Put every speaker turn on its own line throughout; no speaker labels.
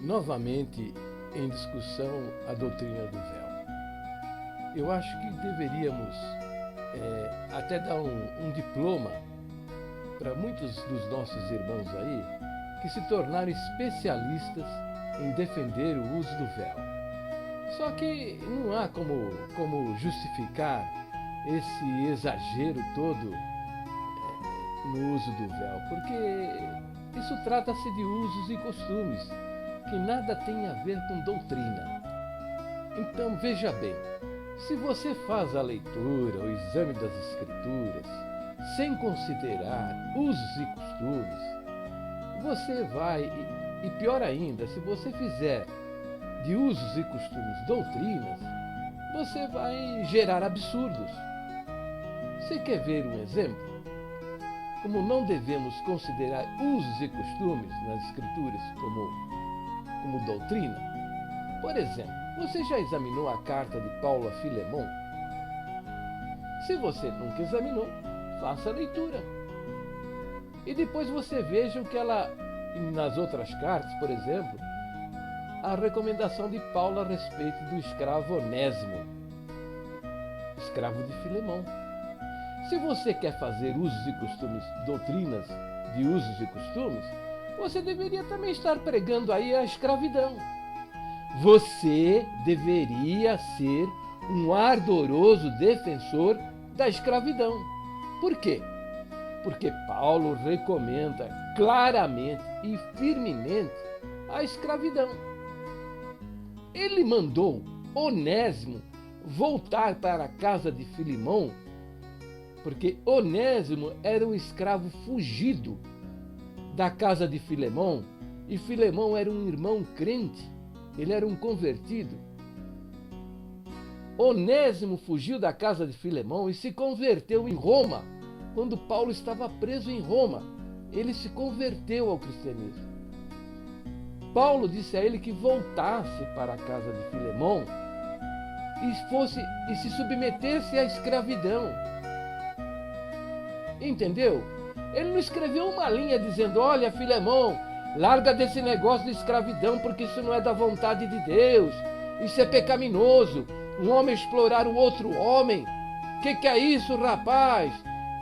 novamente em discussão a doutrina do véu. Eu acho que deveríamos até dar um diploma para muitos dos nossos irmãos aí que se tornaram especialistas em defender o uso do véu. Só que não há como justificar esse exagero todo no uso do véu, porque isso trata-se de usos e costumes que nada tem a ver com doutrina. Então veja bem, se você faz a leitura, o exame das Escrituras, sem considerar usos e costumes, você vai, e pior ainda, se você fizer de usos e costumes doutrinas, você vai gerar absurdos. Você quer ver um exemplo? Como não devemos considerar usos e costumes nas Escrituras como doutrina? Por exemplo, você já examinou a carta de Paulo a Filemon? Se você nunca examinou, faça a leitura. E depois você veja o que ela, nas outras cartas, por exemplo, a recomendação de Paulo a respeito do escravo Onésimo, escravo de Filemon. Se você quer fazer usos e costumes, doutrinas de usos e costumes, você deveria também estar pregando aí a escravidão. Você deveria ser um ardoroso defensor da escravidão. Por quê? Porque Paulo recomenda claramente e firmemente a escravidão. Ele mandou Onésimo voltar para a casa de Filemon, porque Onésimo era um escravo fugido da casa de Filemon, e Filemon era um irmão crente, ele era um convertido. Onésimo fugiu da casa de Filemon e se converteu em Roma. Quando Paulo estava preso em Roma, ele se converteu ao cristianismo. Paulo disse a ele que voltasse para a casa de Filemon e se submetesse à escravidão. Entendeu? Ele não escreveu uma linha dizendo: olha, Filemon, larga desse negócio de escravidão, porque isso não é da vontade de Deus. Isso é pecaminoso. Um homem explorar o outro homem. Que é isso, rapaz?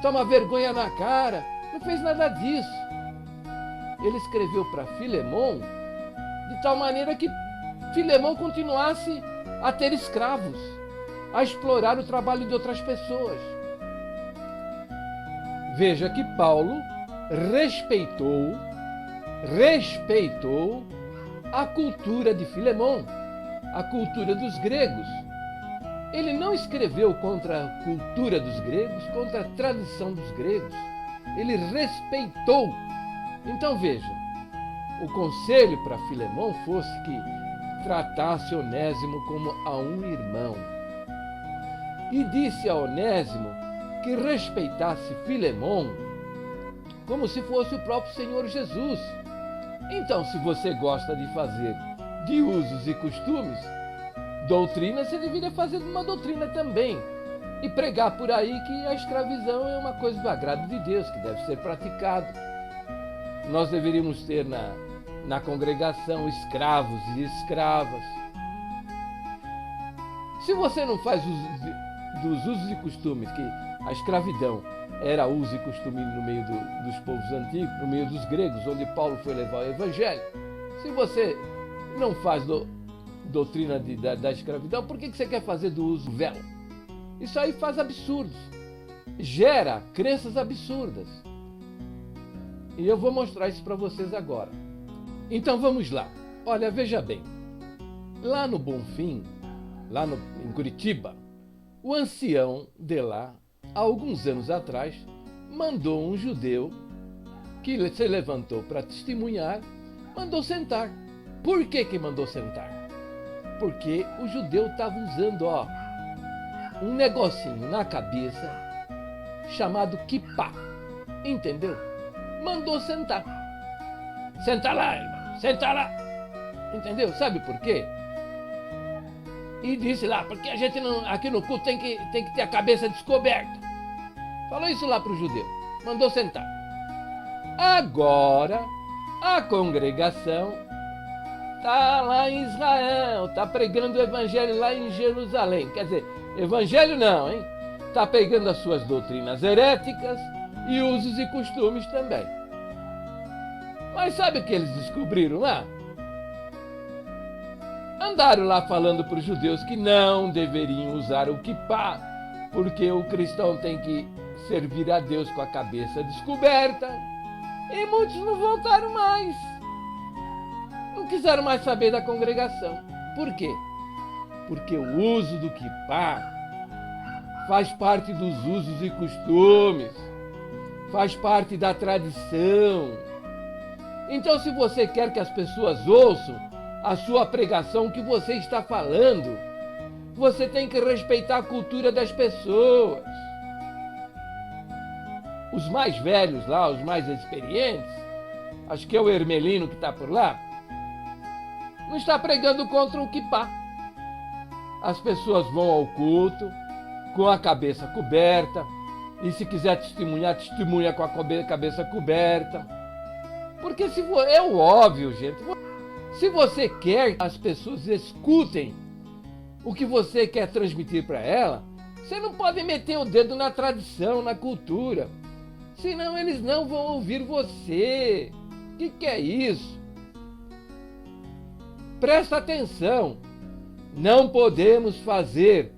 Toma vergonha na cara. Não fez nada disso. Ele escreveu para Filemon de tal maneira que Filemon continuasse a ter escravos, a explorar o trabalho de outras pessoas. Veja que Paulo respeitou a cultura de Filemon, a cultura dos gregos. Ele não escreveu contra a cultura dos gregos, contra a tradição dos gregos. Ele respeitou. Então veja, o conselho para Filemon fosse que tratasse Onésimo como a um irmão. E disse a Onésimo que respeitasse Filemon como se fosse o próprio Senhor Jesus. Então, se você gosta de fazer de usos e costumes, doutrina, você deveria fazer uma doutrina também. E pregar por aí que a escravidão é uma coisa do agrado de Deus, que deve ser praticado. Nós deveríamos ter na congregação escravos e escravas. Se você não faz dos usos e costumes, que a escravidão era uso e costume no meio dos povos antigos, no meio dos gregos, onde Paulo foi levar o evangelho, se você não faz doutrina da escravidão, por que você quer fazer do uso do véu? Isso aí faz absurdos, gera crenças absurdas. E eu vou mostrar isso para vocês agora. Então vamos lá. Olha, veja bem. Lá no Bonfim, em Curitiba, o ancião de lá, há alguns anos atrás, mandou um judeu que se levantou para testemunhar, mandou sentar. Por que mandou sentar? Porque o judeu estava usando um negocinho na cabeça chamado kippá. Entendeu? Mandou sentar. Senta lá, irmão. Senta lá. Entendeu? Sabe por quê? E disse lá, porque a gente aqui no culto tem que ter a cabeça descoberta. Falou isso lá para o judeu. Mandou sentar. Agora, a congregação está lá em Israel, está pregando o evangelho lá em Jerusalém. Quer dizer, evangelho não, hein? Está pegando as suas doutrinas heréticas e usos e costumes também. Mas sabe o que eles descobriram lá? Andaram lá falando para os judeus que não deveriam usar o kippá, porque o cristão tem que servir a Deus com a cabeça descoberta. E muitos não voltaram mais. Não quiseram mais saber da congregação. Por quê? Porque o uso do kippá faz parte dos usos e costumes, faz parte da tradição. Então, se você quer que as pessoas ouçam a sua pregação, o que você está falando, você tem que respeitar a cultura das pessoas. Os mais velhos lá, os mais experientes, acho que é o Hermelino que está por lá, não está pregando contra o kippá. As pessoas vão ao culto com a cabeça coberta, e se quiser testemunhar, testemunha com a cabeça coberta. Porque é o óbvio, gente. Se você quer que as pessoas escutem o que você quer transmitir para ela, você não pode meter o dedo na tradição, na cultura. Senão eles não vão ouvir você. O que é isso? Presta atenção. Não podemos fazer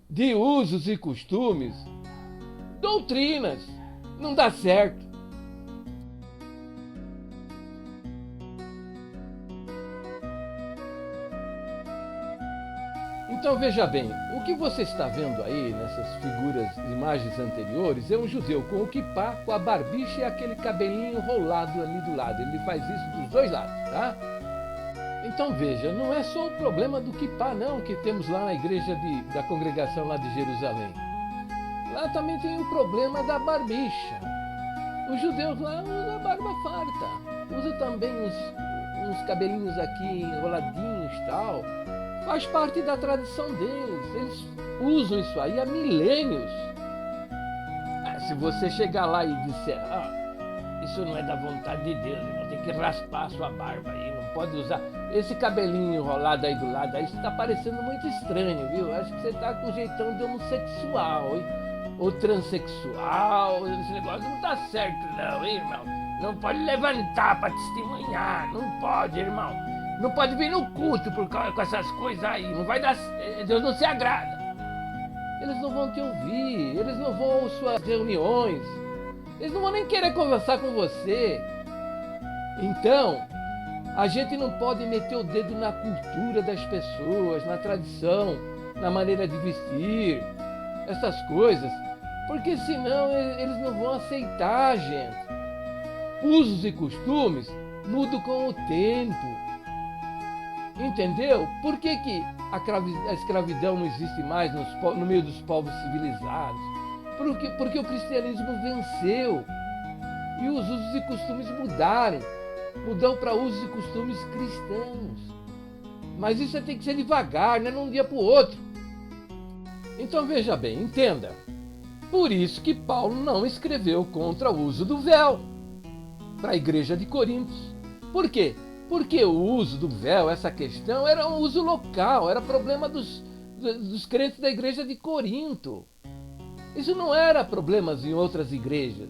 de usos e costumes doutrinas. Não dá certo. Então veja bem, o que você está vendo aí nessas figuras, imagens anteriores, é um judeu com o kippá, com a barbicha e aquele cabelinho rolado ali do lado. Ele faz isso dos dois lados, tá? Então veja, não é só o problema do kippá não, que temos lá na igreja da congregação lá de Jerusalém. Lá também tem o problema da barbicha. Os judeus lá usam a barba farta, usam também uns cabelinhos aqui enroladinhos e tal. Faz parte da tradição deles. Eles usam isso aí há milênios. Se você chegar lá e disser, isso não é da vontade de Deus, irmão, tem que raspar a sua barba aí, não pode usar. Esse cabelinho enrolado aí do lado, aí está parecendo muito estranho, viu? Acho que você está com jeitão de homossexual, hein? Ou transexual, esse negócio não está certo não, hein, irmão? Não pode levantar para testemunhar, não pode, irmão. Não pode vir no culto com essas coisas aí. Não vai dar. Deus não se agrada. Eles não vão te ouvir. Eles não vão às suas reuniões. Eles não vão nem querer conversar com você. Então, a gente não pode meter o dedo na cultura das pessoas, na tradição, na maneira de vestir, essas coisas. Porque senão eles não vão aceitar, gente. Usos e costumes mudam com o tempo. Entendeu? Por que a escravidão não existe mais no meio dos povos civilizados? Porque o cristianismo venceu e os usos e costumes mudaram. Mudam para usos e costumes cristãos. Mas isso tem que ser devagar, não é de um dia para o outro. Então veja bem, entenda. Por isso que Paulo não escreveu contra o uso do véu para a igreja de Corinto. Por quê? Porque o uso do véu, essa questão, era um uso local, era problema dos crentes da igreja de Corinto. Isso não era problemas em outras igrejas.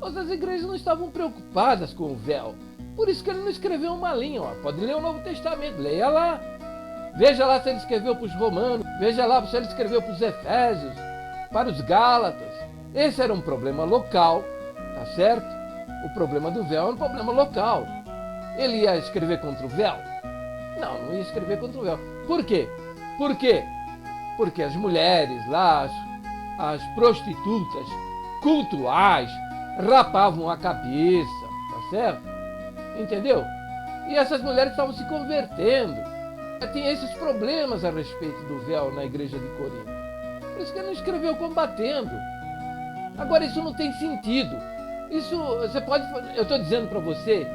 Outras igrejas não estavam preocupadas com o véu. Por isso que ele não escreveu uma linha. Pode ler o Novo Testamento, leia lá. Veja lá se ele escreveu para os romanos, veja lá se ele escreveu para os efésios, para os gálatas. Esse era um problema local, tá certo? O problema do véu é um problema local. Ele ia escrever contra o véu? Não ia escrever contra o véu. Por quê? Por quê? Porque as mulheres lá, as prostitutas cultuais, rapavam a cabeça, tá certo? Entendeu? E essas mulheres estavam se convertendo. Tinha esses problemas a respeito do véu na igreja de Corinto. Por isso que ele não escreveu combatendo. Agora, isso não tem sentido. Isso, você pode... Eu estou dizendo para você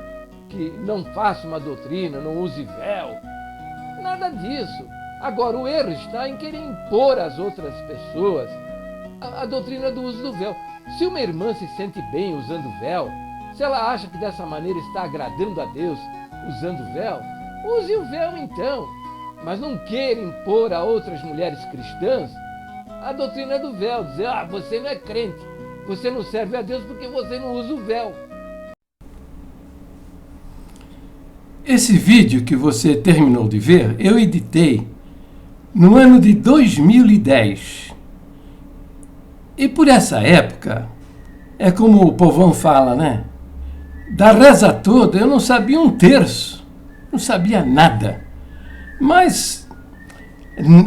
que não faça uma doutrina, não use véu. Nada disso. Agora, o erro está em querer impor às outras pessoas a doutrina do uso do véu. Se uma irmã se sente bem usando véu, se ela acha que dessa maneira está agradando a Deus usando véu, use o véu então, mas não queira impor a outras mulheres cristãs a doutrina do véu, dizer, você não é crente, você não serve a Deus porque você não usa o véu.
Esse vídeo que você terminou de ver, eu editei no ano de 2010. E por essa época, é como o povão fala, né? Da reza toda eu não sabia um terço, não sabia nada. Mas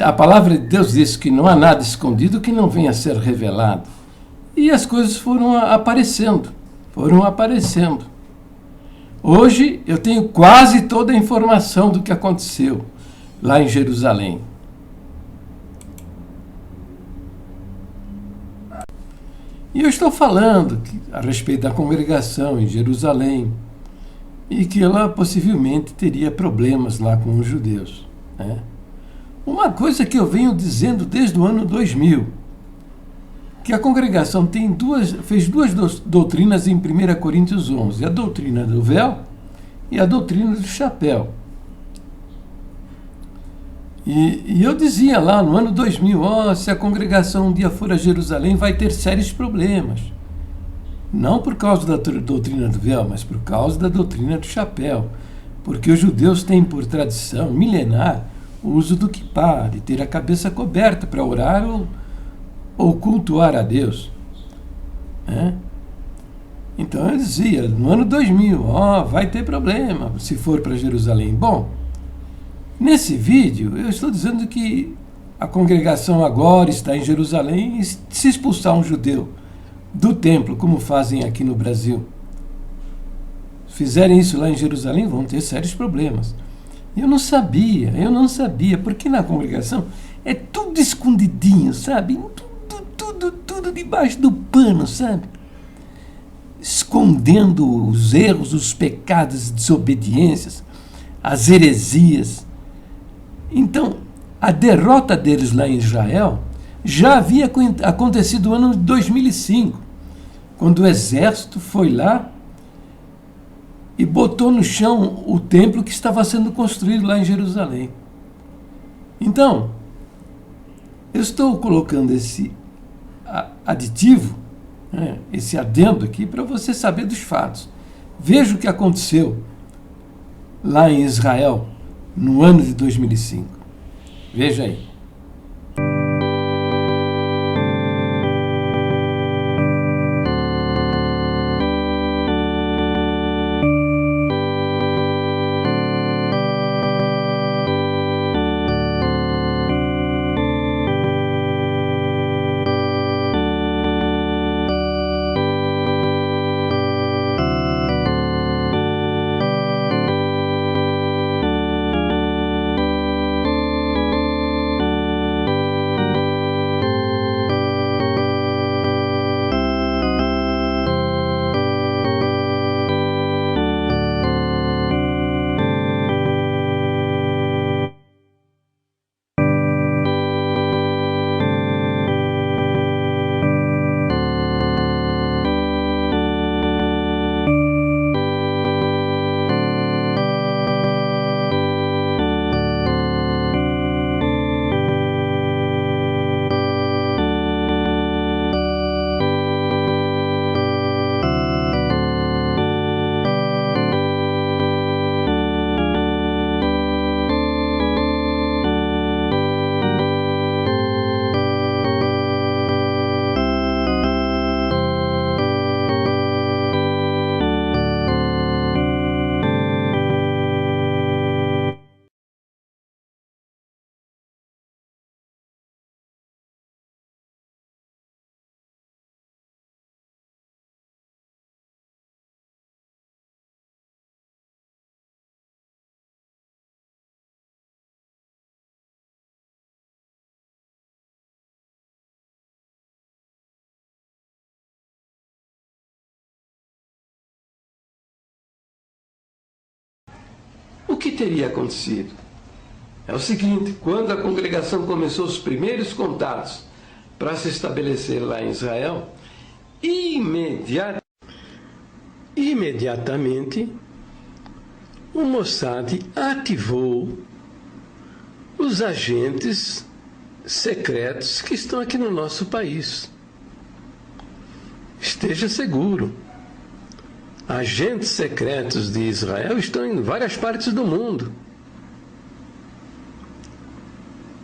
a palavra de Deus diz que não há nada escondido que não venha a ser revelado. E as coisas foram aparecendo. Hoje eu tenho quase toda a informação do que aconteceu lá em Jerusalém. E eu estou falando a respeito da congregação em Jerusalém e que ela possivelmente teria problemas lá com os judeus, né? Uma coisa que eu venho dizendo desde o ano 2000, que a congregação fez duas doutrinas em 1 Coríntios 11, a doutrina do véu e a doutrina do chapéu. E eu dizia lá no ano 2000, se a congregação um dia for a Jerusalém vai ter sérios problemas. Não por causa da doutrina do véu, mas por causa da doutrina do chapéu. Porque os judeus têm por tradição milenar o uso do quipá, de ter a cabeça coberta para orar ou cultuar a Deus. Então eu dizia, no ano 2000, vai ter problema se for para Jerusalém. Bom, nesse vídeo eu estou dizendo que a congregação agora está em Jerusalém e se expulsar um judeu do templo, como fazem aqui no Brasil, se fizerem isso lá em Jerusalém, vão ter sérios problemas. Eu não sabia, porque na congregação é tudo escondidinho, sabe? Tudo debaixo do pano, sabe? Escondendo os erros, os pecados, as desobediências, as heresias. Então, a derrota deles lá em Israel já havia acontecido no ano de 2005, quando o exército foi lá e botou no chão o templo que estava sendo construído lá em Jerusalém. Então, eu estou colocando esse aditivo, esse adendo aqui, para você saber dos fatos. Veja o que aconteceu lá em Israel no ano de 2005. Veja aí. O que teria acontecido? É o seguinte, quando a congregação começou os primeiros contatos para se estabelecer lá em Israel, imediatamente
o Mossad ativou os agentes secretos que estão aqui no nosso país. Esteja seguro. Agentes secretos de Israel estão em várias partes do mundo.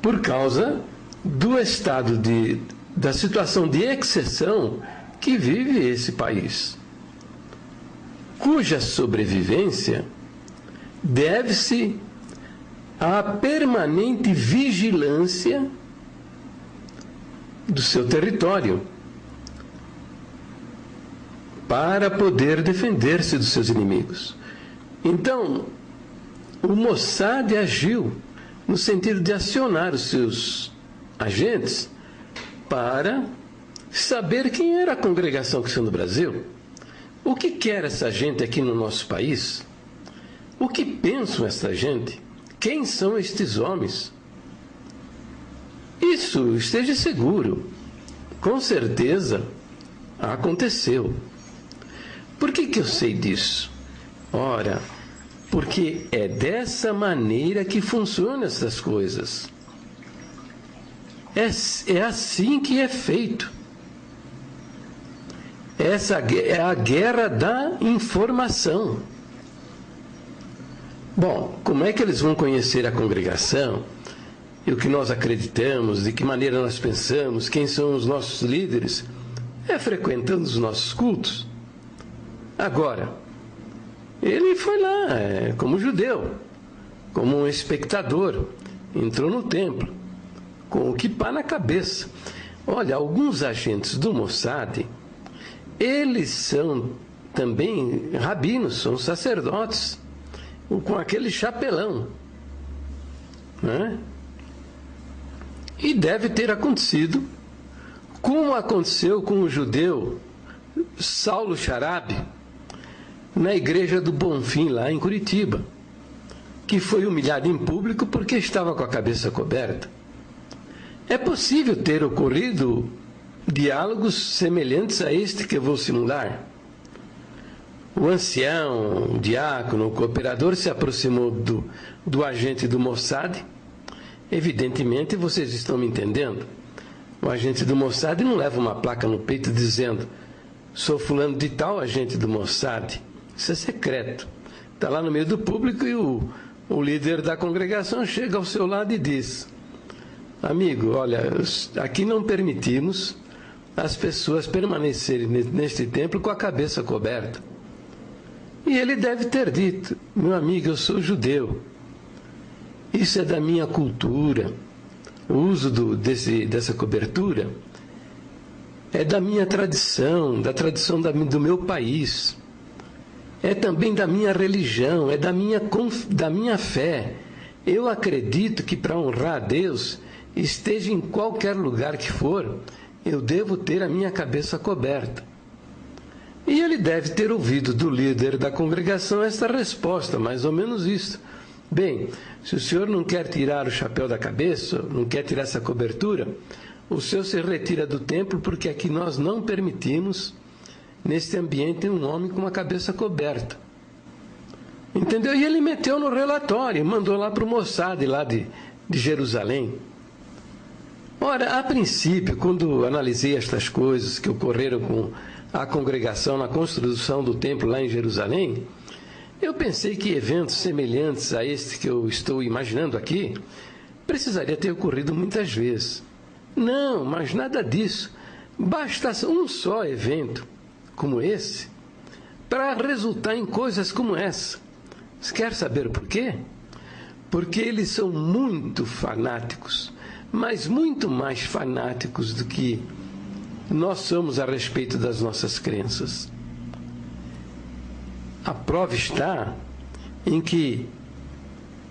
Por causa do estado da situação de exceção que vive esse país, cuja sobrevivência deve-se à permanente vigilância do seu território para poder defender-se dos seus inimigos. Então, o Mossad agiu no sentido de acionar os seus agentes para saber quem era a congregação cristã no Brasil, o que quer essa gente aqui no nosso país, o que pensam essa gente, quem são estes homens. Isso, esteja seguro, com certeza aconteceu. Por que eu sei disso? Ora, porque é dessa maneira que funcionam essas coisas. É assim que é feito. Essa é a guerra da informação. Bom, como é que eles vão conhecer a congregação? E o que nós acreditamos, de que maneira nós pensamos, quem são os nossos líderes? É frequentando os nossos cultos. Agora, ele foi lá como judeu, como um espectador, entrou no templo, com o kippá na cabeça. Olha, alguns agentes do Mossad, eles são também rabinos, são sacerdotes, com aquele chapelão, né? E deve ter acontecido, como aconteceu com o judeu Saulo Charabe, na igreja do Bonfim, lá em Curitiba, que foi humilhado em público porque estava com a cabeça coberta. É possível ter ocorrido diálogos semelhantes a este que eu vou simular. O ancião, o diácono, o cooperador se aproximou do agente do Mossad. Evidentemente, vocês estão me entendendo. O agente do Mossad não leva uma placa no peito dizendo: sou fulano de tal, agente do Mossad. Isso é secreto. Está lá no meio do público e o líder da congregação chega ao seu lado e diz: amigo, olha, aqui não permitimos as pessoas permanecerem neste templo com a cabeça coberta. E ele deve ter dito: meu amigo, eu sou judeu. Isso é da minha cultura. O uso dessa cobertura é da minha tradição, da tradição do meu país. É também da minha religião, é da minha fé. Eu acredito que para honrar a Deus, esteja em qualquer lugar que for, eu devo ter a minha cabeça coberta. E ele deve ter ouvido do líder da congregação esta resposta, mais ou menos isso. Bem, se o senhor não quer tirar o chapéu da cabeça, não quer tirar essa cobertura, o senhor se retira do templo, porque aqui nós não permitimos, neste ambiente, um homem com uma cabeça coberta. Entendeu? E ele meteu no relatório, mandou lá para o Mossad, lá de Jerusalém. Ora, a princípio, quando analisei estas coisas que ocorreram com a congregação na construção do templo lá em Jerusalém, eu pensei que eventos semelhantes a este que eu estou imaginando aqui precisaria ter ocorrido muitas vezes. Não, mas nada disso. Basta um só evento como esse para resultar em coisas como essa. Você quer saber por quê? Porque eles são muito fanáticos, mas muito mais fanáticos do que nós somos a respeito das nossas crenças. A prova está em que,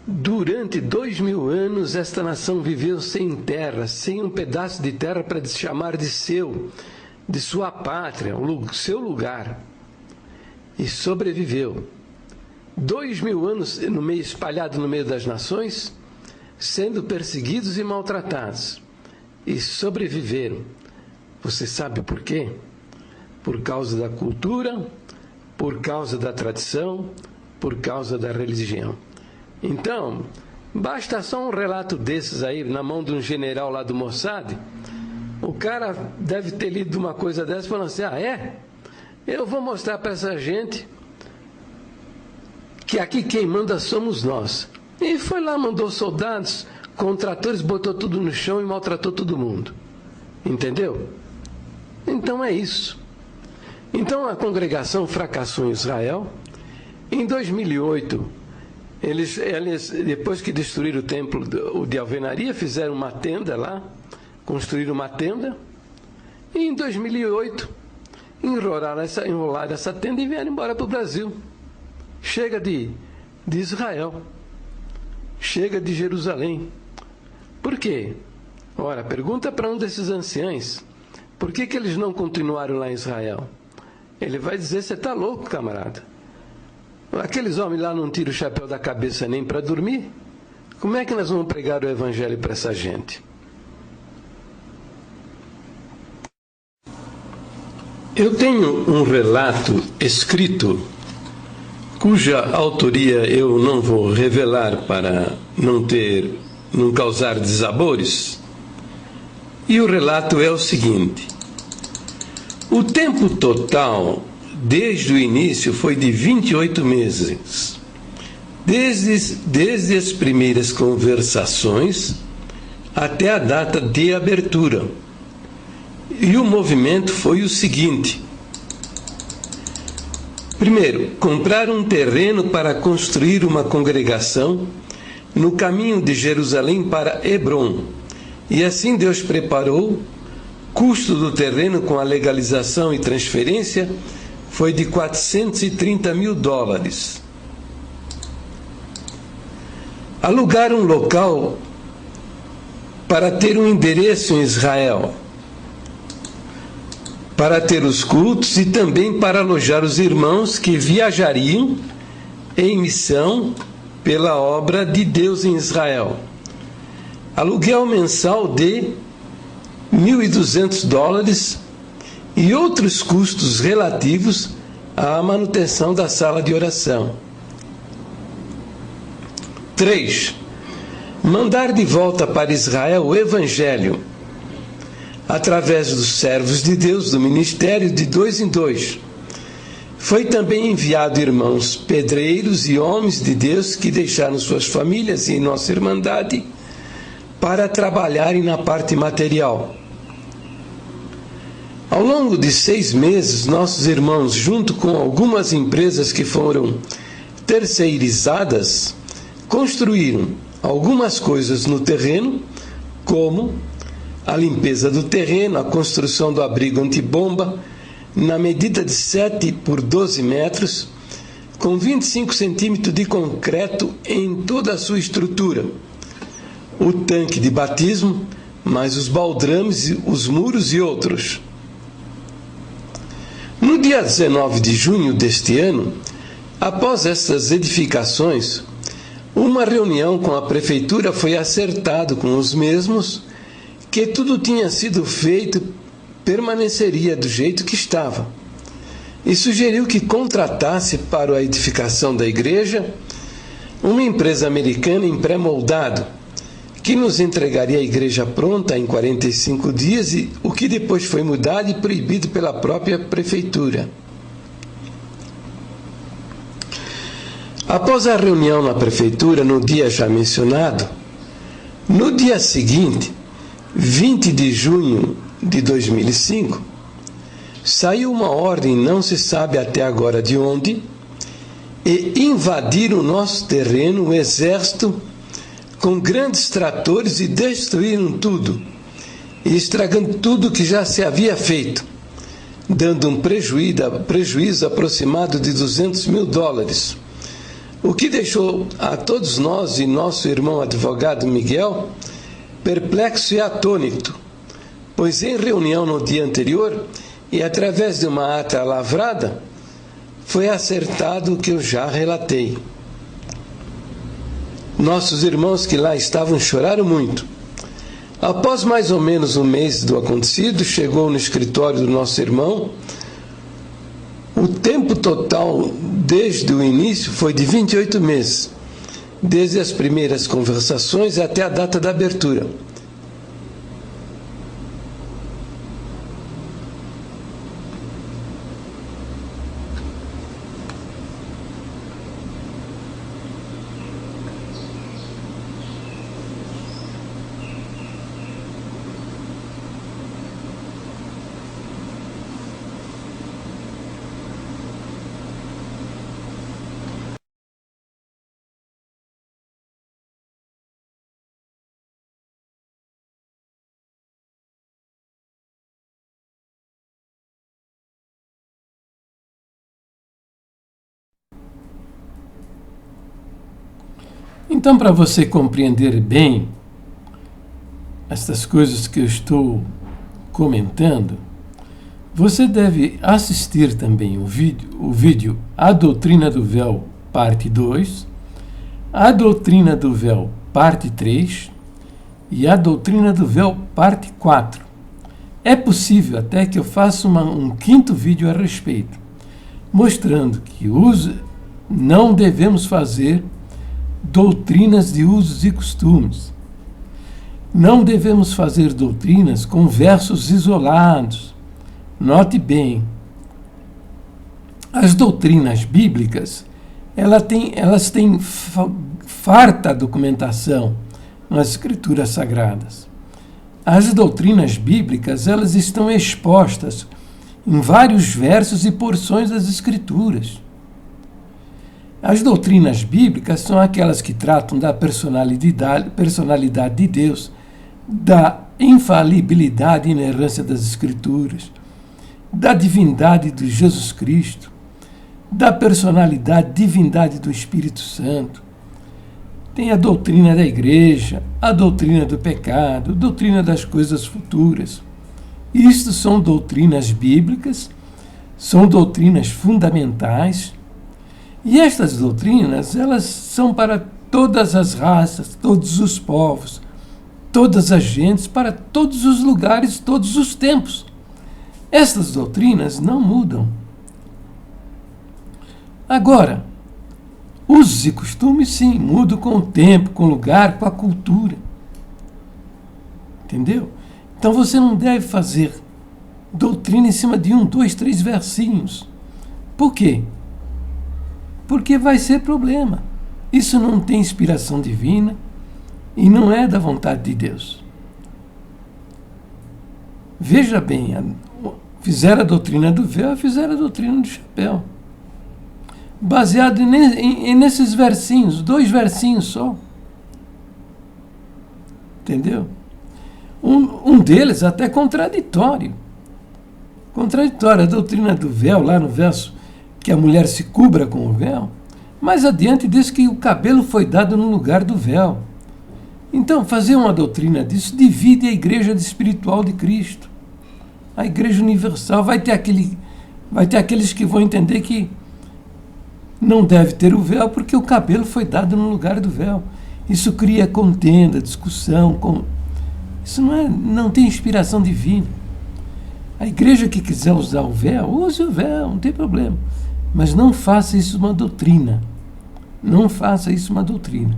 durante 2000 anos, esta nação viveu sem terra, sem um pedaço de terra para se chamar de seu, de sua pátria, seu lugar. E sobreviveu. 2000 anos espalhado no meio das nações, sendo perseguidos e maltratados. E sobreviveram. Você sabe por quê? Por causa da cultura, por causa da tradição, por causa da religião. Então, basta só um relato desses aí, na mão de um general lá do Mossad, o cara deve ter lido uma coisa dessa e falando assim, eu vou mostrar para essa gente que aqui quem manda somos nós. E foi lá, mandou soldados, com tratores, botou tudo no chão e maltratou todo mundo. Entendeu? Então é isso. Então a congregação fracassou em Israel. Em 2008, eles depois que destruíram o templo de alvenaria, fizeram uma tenda lá, construíram uma tenda, e em 2008 enrolaram essa tenda e vieram embora para o Brasil. Chega de Israel, chega de Jerusalém. Por quê? Ora, pergunta para um desses anciãos, por que eles não continuaram lá em Israel? Ele vai dizer, você está louco, camarada? Aqueles homens lá não tiram o chapéu da cabeça nem para dormir? Como é que nós vamos pregar o evangelho para essa gente? Eu tenho um relato escrito, cuja autoria eu não vou revelar para não causar desabores. E o relato é o seguinte: o tempo total, desde o início, foi de 28 meses. Desde as primeiras conversações até a data de abertura. E o movimento foi o seguinte: primeiro, comprar um terreno para construir uma congregação no caminho de Jerusalém para Hebrom. E assim Deus preparou. Custo do terreno com a legalização e transferência foi de $430 mil. Alugar um local para ter um endereço em Israel, para ter os cultos e também para alojar os irmãos que viajariam em missão pela obra de Deus em Israel. Aluguel mensal de $1.200 e outros custos relativos à manutenção da sala de oração. 3. Mandar de volta para Israel o Evangelho, através dos servos de Deus do ministério de 2 em 2. Foi também enviado irmãos pedreiros e homens de Deus que deixaram suas famílias e nossa irmandade para trabalharem na parte material. Ao longo de 6 meses, nossos irmãos, junto com algumas empresas que foram terceirizadas, construíram algumas coisas no terreno, como a limpeza do terreno, a construção do abrigo antibomba, na medida de 7 por 12 metros, com 25 centímetros de concreto em toda a sua estrutura, o tanque de batismo, mais os baldrames, os muros e outros. No dia 19 de junho deste ano, após estas edificações, uma reunião com a prefeitura foi acertado com os mesmos que tudo tinha sido feito permaneceria do jeito que estava, e sugeriu que contratasse para a edificação da igreja uma empresa americana em pré-moldado, que nos entregaria a igreja pronta em 45 dias, e o que depois foi mudado e proibido pela própria prefeitura. Após a reunião na prefeitura, no dia já mencionado, no dia seguinte, 20 de junho de 2005, saiu uma ordem, não se sabe até agora de onde, e invadiram o nosso terreno o exército com grandes tratores e destruíram tudo, e estragando tudo que já se havia feito, dando um prejuízo aproximado de $200 mil, o que deixou a todos nós e nosso irmão advogado Miguel perplexo e atônito, pois em reunião no dia anterior e através de uma ata lavrada, foi acertado o que eu já relatei. Nossos irmãos que lá estavam choraram muito. Após mais ou menos um mês do acontecido, chegou no escritório do nosso irmão o tempo total
desde o início foi de 28 meses, desde as primeiras conversações até a data da abertura. Então, para você compreender bem estas coisas que eu estou comentando, você deve assistir também o vídeo A Doutrina do Véu, parte 2, A Doutrina do Véu, parte 3 e A Doutrina do Véu, parte 4. É possível até que eu faça um quinto vídeo a respeito, mostrando que não devemos fazer doutrinas de usos e costumes. Não devemos fazer doutrinas com versos isolados. Note bem, as doutrinas bíblicas, elas têm farta documentação nas Escrituras Sagradas. As doutrinas bíblicas, elas estão expostas em vários versos e porções das Escrituras. As doutrinas bíblicas são aquelas que tratam da personalidade de Deus, da infalibilidade e inerrância das Escrituras, da divindade de Jesus Cristo, da personalidade, divindade do Espírito Santo. Tem a doutrina da igreja, a doutrina do pecado, a doutrina das coisas futuras. Isto são doutrinas bíblicas, são doutrinas fundamentais. E estas doutrinas, elas são para todas as raças, todos os povos, todas as gentes, para todos os lugares, todos os tempos. Estas doutrinas não mudam. Agora, usos e costumes, sim, mudam com o tempo, com o lugar, com a cultura. Entendeu? Então você não deve fazer doutrina em cima de 1, 2, 3 versinhos. Por quê? Porque vai ser problema. Isso não tem inspiração divina e não é da vontade de Deus. Veja bem, fizeram a doutrina do véu, fizeram a doutrina do chapéu. Baseado nesses versinhos, 2 versinhos só. Entendeu? Um deles até contraditório. Contraditório, a doutrina do véu, lá no verso que a mulher se cubra com o véu, mais adiante diz que o cabelo foi dado no lugar do véu. Então, fazer uma doutrina disso divide a igreja espiritual de Cristo. A igreja universal vai ter aqueles que vão entender que não deve ter o véu porque o cabelo foi dado no lugar do véu. Isso cria contenda, discussão. Isso não tem inspiração divina. A igreja que quiser usar o véu, use o véu, não tem problema. Mas não faça isso uma doutrina. Não faça isso uma doutrina.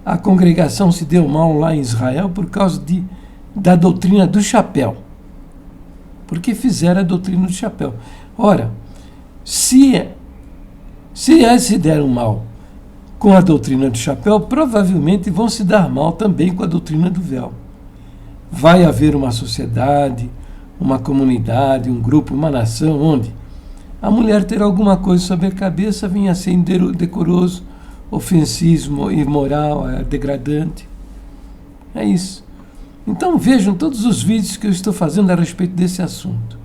A congregação se deu mal lá em Israel por causa da doutrina do chapéu. Porque fizeram a doutrina do chapéu. Ora, se eles se deram mal com a doutrina do chapéu, provavelmente vão se dar mal também com a doutrina do véu. Vai haver uma sociedade, uma comunidade, um grupo, uma nação, onde a mulher ter alguma coisa sobre a cabeça vinha a ser indecoroso, ofensivo, imoral, degradante. É isso. Então vejam todos os vídeos que eu estou fazendo a respeito desse assunto.